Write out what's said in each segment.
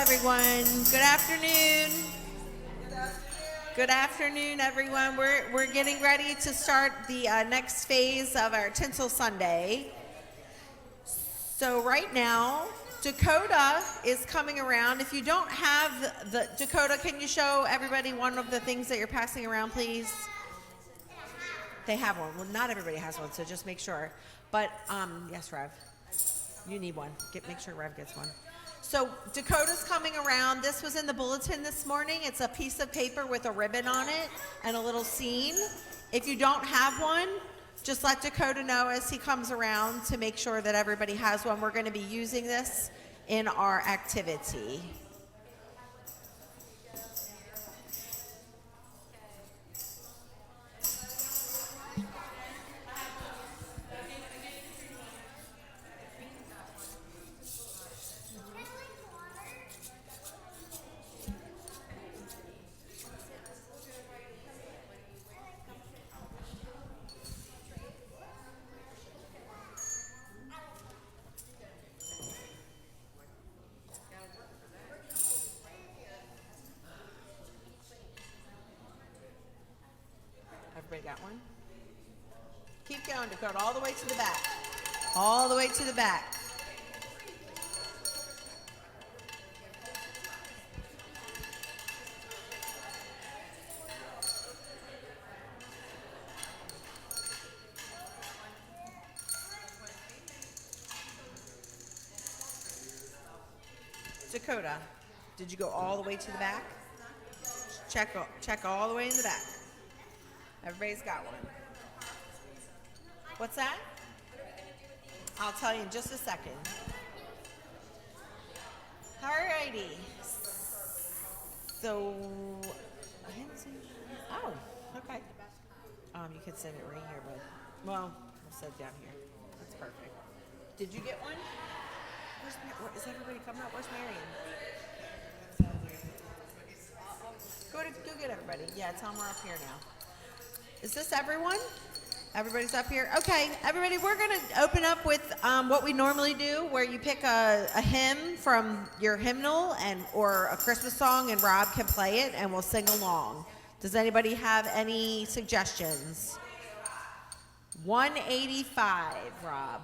everyone. Good afternoon. Good afternoon, everyone. We're getting ready to start the next phase of our Tinsel Sunday. So right now, Dakota is coming around. If you don't have the Dakota, can you show everybody one of the things that you're passing around, please? They have one. Well, not everybody has one, so just make sure. But yes, Rev, you need one. Make sure Rev gets one. So Dakota's coming around. This was in the bulletin this morning. It's a piece of paper with a ribbon on it and a little scene. If you don't have one, just let Dakota know as he comes around to make sure that everybody has one. We're going to be using this in our activity. Everybody got one? Keep going, Dakota, all the way to the back. All the way to the back. Dakota, did you go all the way to the back? Check all the way in the back. Everybody's got one. What's that? I'll tell you in just a second. Alrighty. So, oh, okay. You could send it right here, but, well, we'll set it down here. That's perfect. Did you get one? Is everybody coming up? Where's Marion? Go get everybody. Yeah, tell them we're up here now. Is this everyone? Everybody's up here? Okay, everybody, we're going to open up with what we normally do, where you pick a hymn from your hymnal or a Christmas song, and Rob can play it, and we'll sing along. Does anybody have any suggestions? 185, Rob.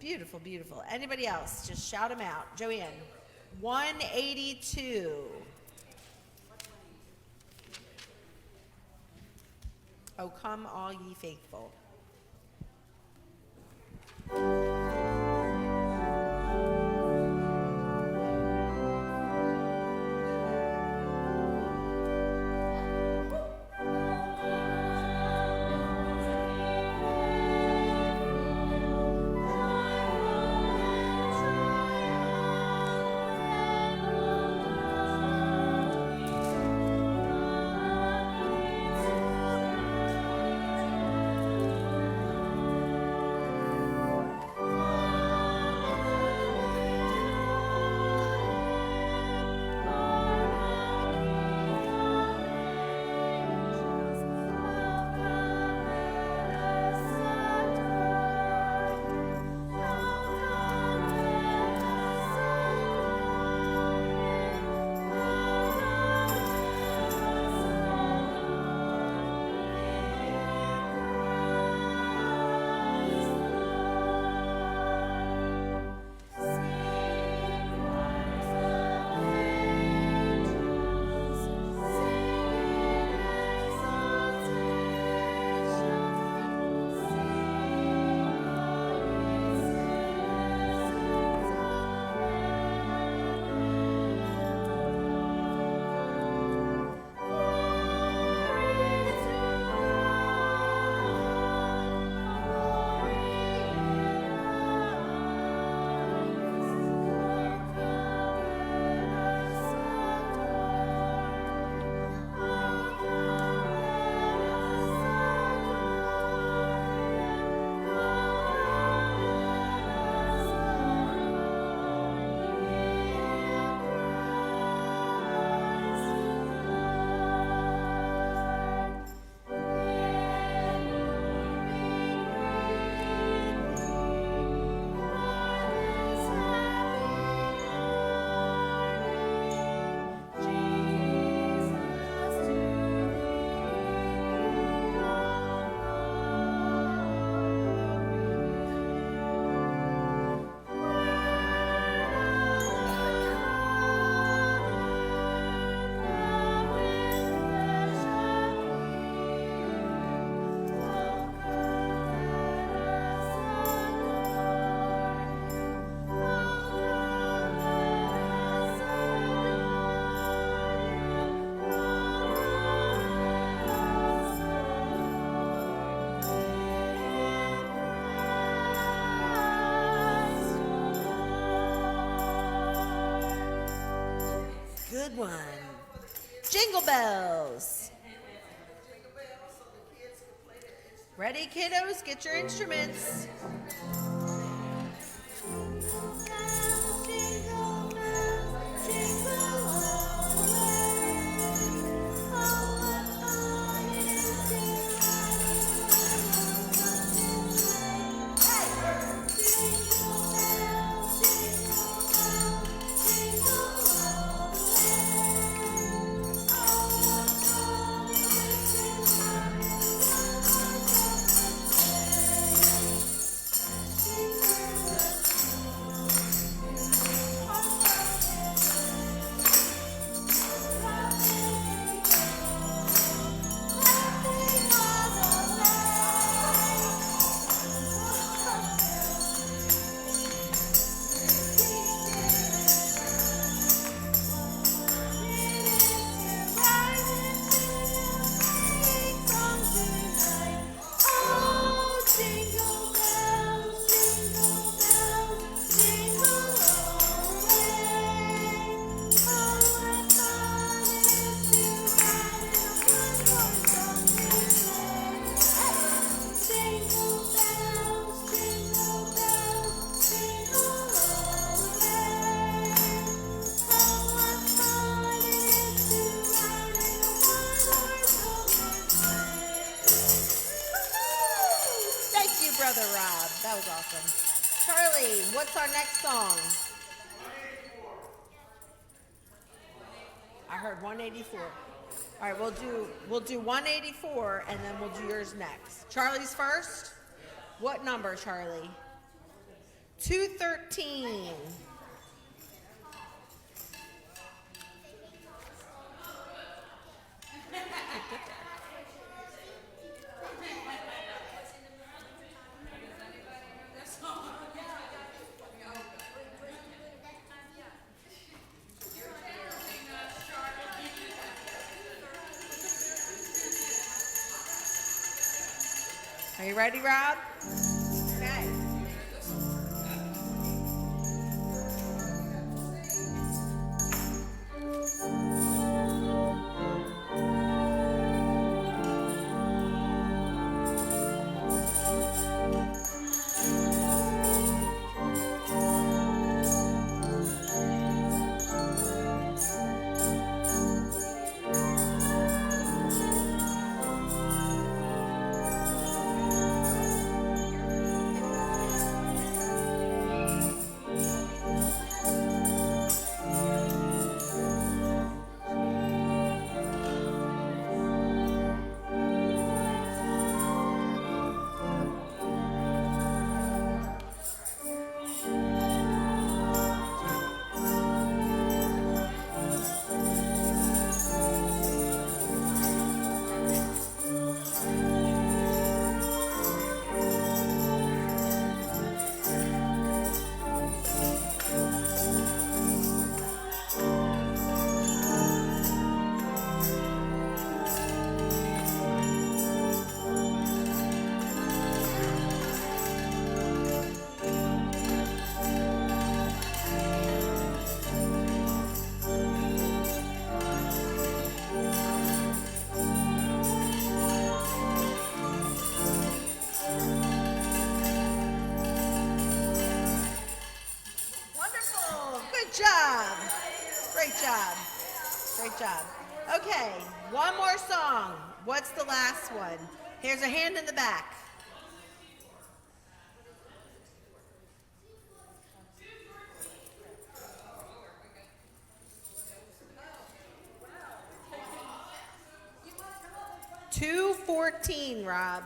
Beautiful, beautiful. Anybody else? Just shout them out. Joanne. 182. Oh, come all ye faithful. Good one. Jingle bells. Ready, kiddos? Get your instruments. Brother Rob. That was awesome. Charlie, what's our next song? I heard 184. All right, we'll do 184 and then we'll do yours next. Charlie's first? What number, Charlie? 213. Are you ready, Rob? Okay. job. Great job. Great job. Okay, one more song. What's the last one? Here's a hand in the back. $214, Rob.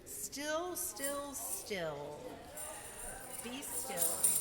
Still, still, still. Be still.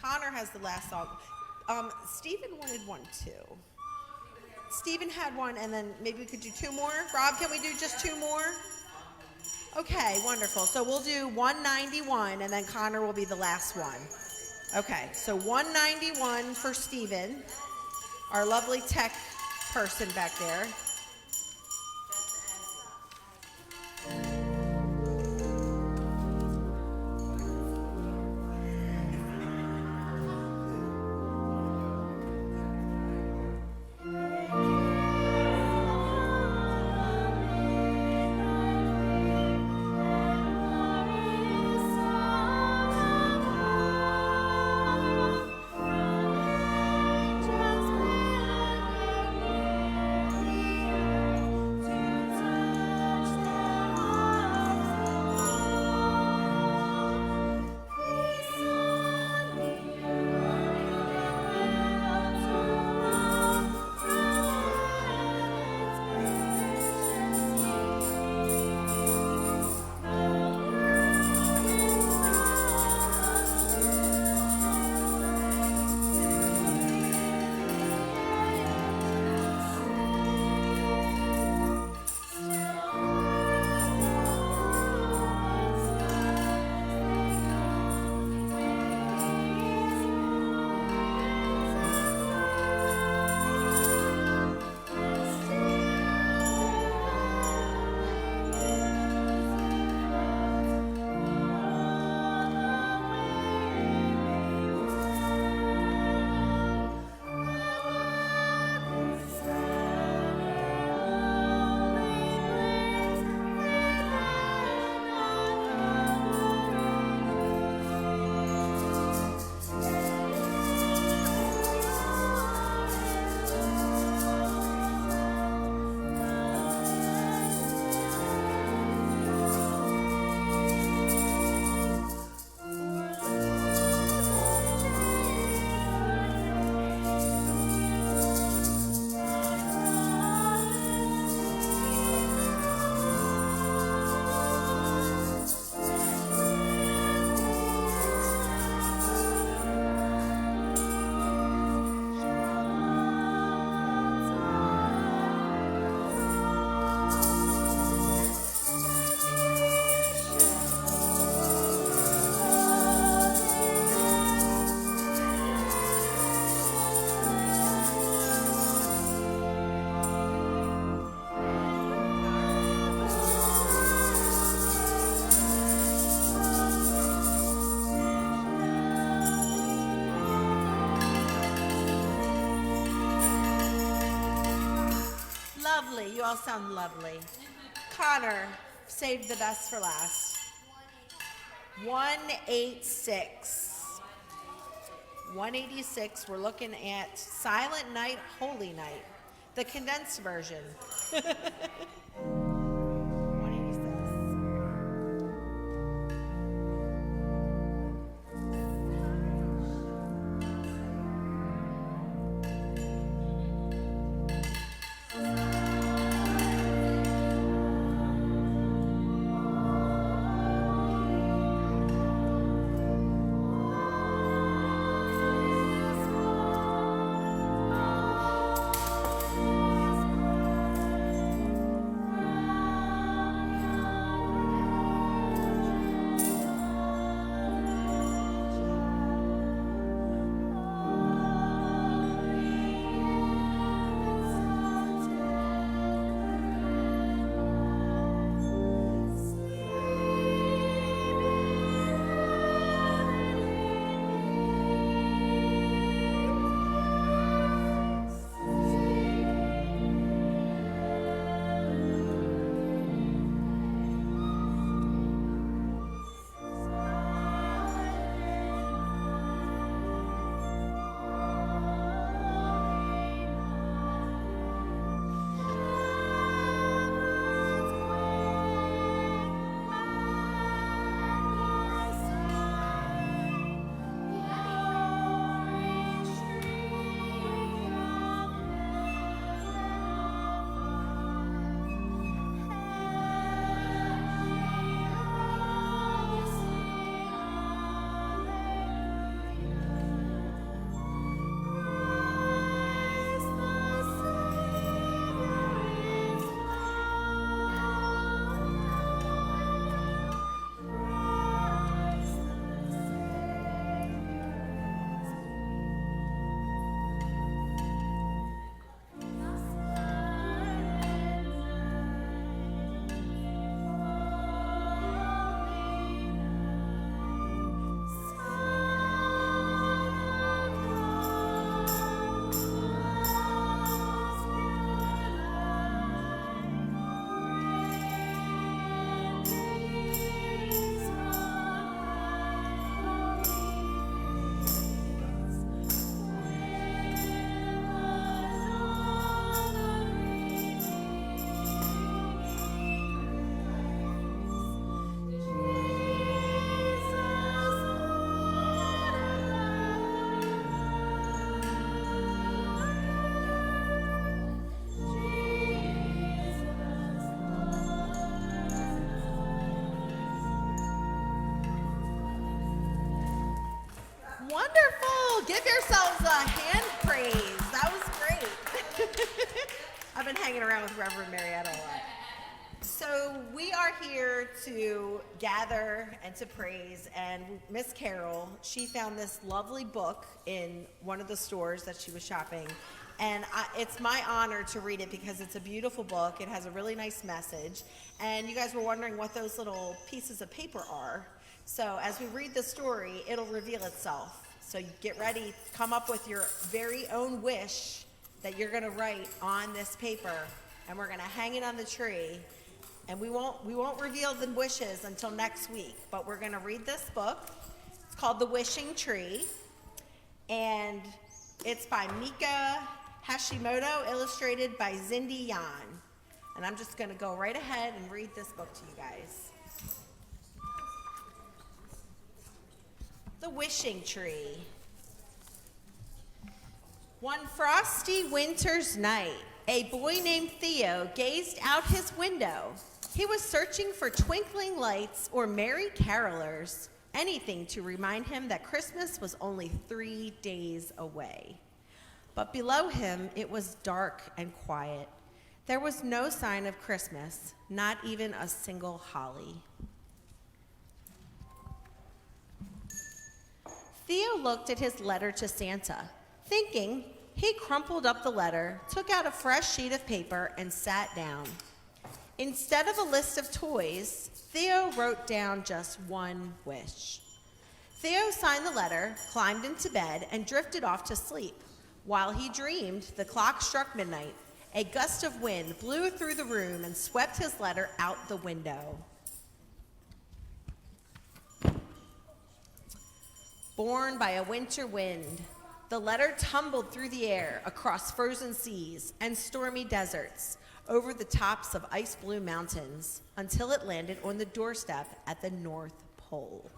Connor has the last song. Stephen wanted one too. Stephen had one, and then maybe we could do two more. Rob, can we do just two more? Okay, wonderful. So we'll do 191, and then Connor will be the last one. Okay, so 191 for Stephen, our lovely tech person back there. all sound lovely. Connor, saved the best for last. 186. 186, we're looking at Silent Night, Holy Night, the condensed version. 186. Wonderful. Give yourselves a hand praise. That was great. I've been hanging around with Reverend Marietta a lot. So we are here to gather and to praise, and Miss Carol, she found this lovely book in one of the stores that she was shopping, and it's my honor to read it because it's a beautiful book. It has a really nice message, and you guys were wondering what those little pieces of paper are. So as we read the story, it'll reveal itself. So you get ready, come up with your very own wish that you're gonna write on this paper, and we're gonna hang it on the tree. And we won't reveal the wishes until next week, but we're gonna read this book. It's called The Wishing Tree, and it's by Mika Hashimoto, illustrated by Zindi Yan. And I'm just gonna go right ahead and read this book to you guys. The Wishing Tree. One frosty winter's night, a boy named Theo gazed out his window. He was searching for twinkling lights or merry carolers, anything to remind him that Christmas was only 3 days away. But below him, it was dark and quiet. There was no sign of Christmas, not even a single holly. Theo looked at his letter to Santa. Thinking, he crumpled up the letter, took out a fresh sheet of paper, and sat down. Instead of a list of toys, Theo wrote down just one wish. Theo signed the letter, climbed into bed, and drifted off to sleep. While he dreamed, the clock struck midnight, A gust of wind blew through the room and swept his letter out the window. Borne by a winter wind, the letter tumbled through the air, across frozen seas and stormy deserts, over the tops of ice-blue mountains, until it landed on the doorstep at the North Pole.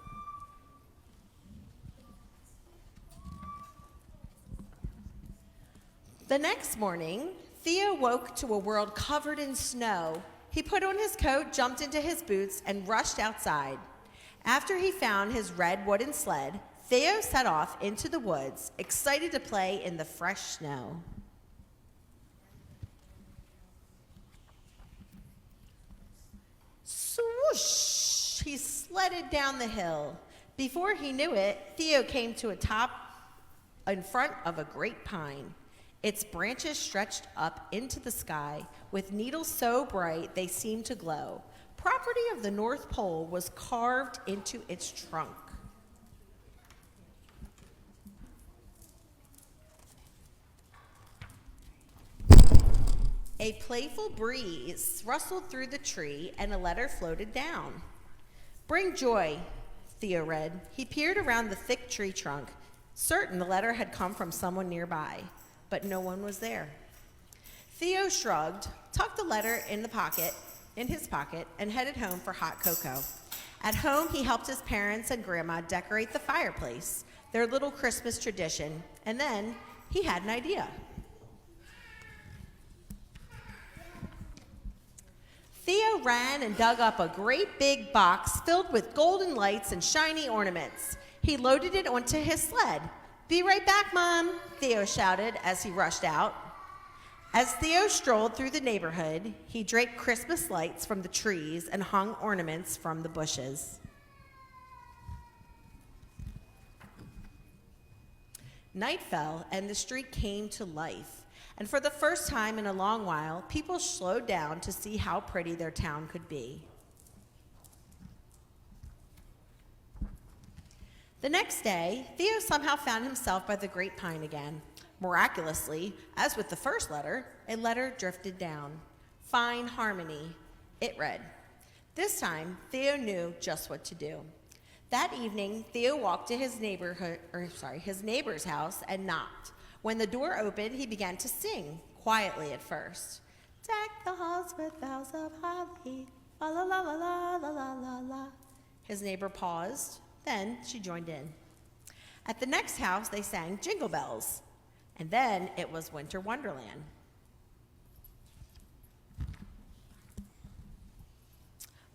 The next morning, Theo woke to a world covered in snow. He put on his coat, jumped into his boots, and rushed outside. After he found his red wooden sled, Theo set off into the woods, excited to play in the fresh snow. Swoosh! He sledded down the hill. Before he knew it, Theo came to a top in front of a great pine. Its branches stretched up into the sky with needles so bright they seemed to glow. Property of the North Pole was carved into its trunk. A playful breeze rustled through the tree and a letter floated down. "Bring joy," Theo read. He peered around the thick tree trunk, certain the letter had come from someone nearby, but no one was there. Theo shrugged, tucked the letter in his pocket, and headed home for hot cocoa. At home, he helped his parents and grandma decorate the fireplace, their little Christmas tradition, and then he had an idea. Theo ran and dug up a great big box filled with golden lights and shiny ornaments. He loaded it onto his sled. "Be right back, Mom," Theo shouted as he rushed out. As Theo strolled through the neighborhood, he draped Christmas lights from the trees and hung ornaments from the bushes. Night fell and the street came to life. And for the first time in a long while, people slowed down to see how pretty their town could be. The next day, Theo somehow found himself by the great pine again. Miraculously, as with the first letter, a letter drifted down. "Fine harmony," it read. This time, Theo knew just what to do. That evening, Theo walked to his neighbor's house and knocked. When the door opened, he began to sing, quietly at first. "Deck the halls with boughs of holly, la la la la la la la la la." His neighbor paused, then she joined in. At the next house, they sang Jingle Bells, and then it was Winter Wonderland.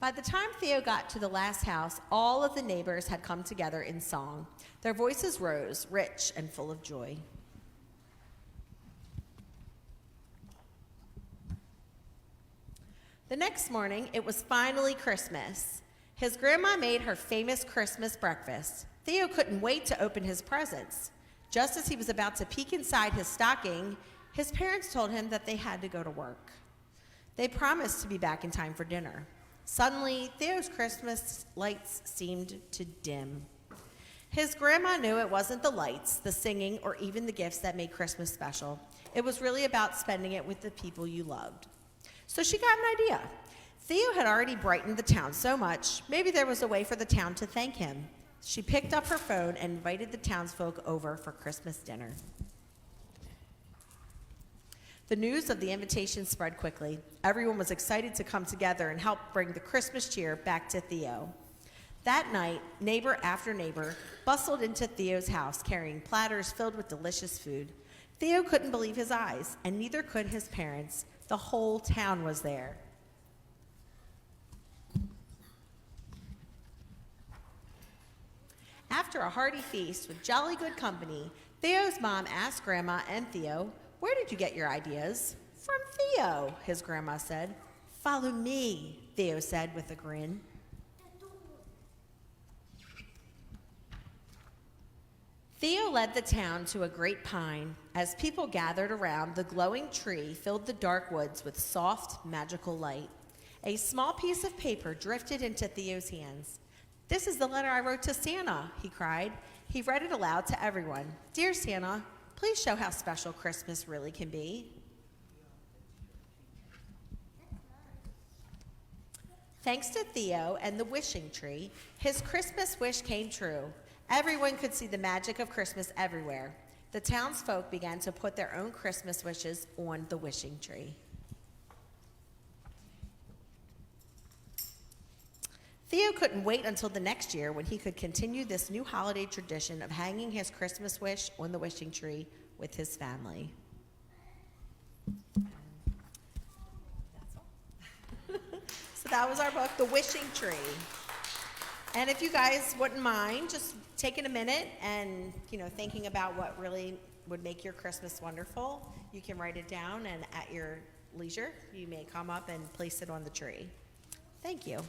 By the time Theo got to the last house, all of the neighbors had come together in song. Their voices rose, rich and full of joy. The next morning, it was finally Christmas. His grandma made her famous Christmas breakfast. Theo couldn't wait to open his presents. Just as he was about to peek inside his stocking, his parents told him that they had to go to work. They promised to be back in time for dinner. Suddenly, Theo's Christmas lights seemed to dim. His grandma knew it wasn't the lights, the singing, or even the gifts that made Christmas special. It was really about spending it with the people you loved. So she got an idea. Theo had already brightened the town so much, maybe there was a way for the town to thank him. She picked up her phone and invited the townsfolk over for Christmas dinner. The news of the invitation spread quickly. Everyone was excited to come together and help bring the Christmas cheer back to Theo. That night, neighbor after neighbor bustled into Theo's house carrying platters filled with delicious food. Theo couldn't believe his eyes, and neither could his parents. The whole town was there. After a hearty feast with jolly good company, Theo's mom asked Grandma and Theo, "Where did you get your ideas?" "From Theo," his grandma said. "Follow me," Theo said with a grin. Theo led the town to a great pine. As people gathered around, the glowing tree filled the dark woods with soft, magical light. A small piece of paper drifted into Theo's hands. "This is the letter I wrote to Santa," he cried. He read it aloud to everyone. "Dear Santa, please show how special Christmas really can be." Thanks to Theo and the wishing tree, his Christmas wish came true. Everyone could see the magic of Christmas everywhere. The townsfolk began to put their own Christmas wishes on the wishing tree. Theo couldn't wait until the next year when he could continue this new holiday tradition of hanging his Christmas wish on the wishing tree with his family. So that was our book, The Wishing Tree. And if you guys wouldn't mind just taking a minute and, thinking about what really would make your Christmas wonderful, you can write it down, and at your leisure, you may come up and place it on the tree. Thank you.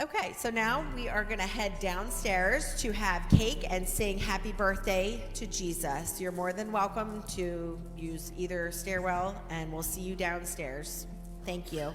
Okay, so now we are going to head downstairs to have cake and sing happy birthday to Jesus. You're more than welcome to use either stairwell, and we'll see you downstairs. Thank you.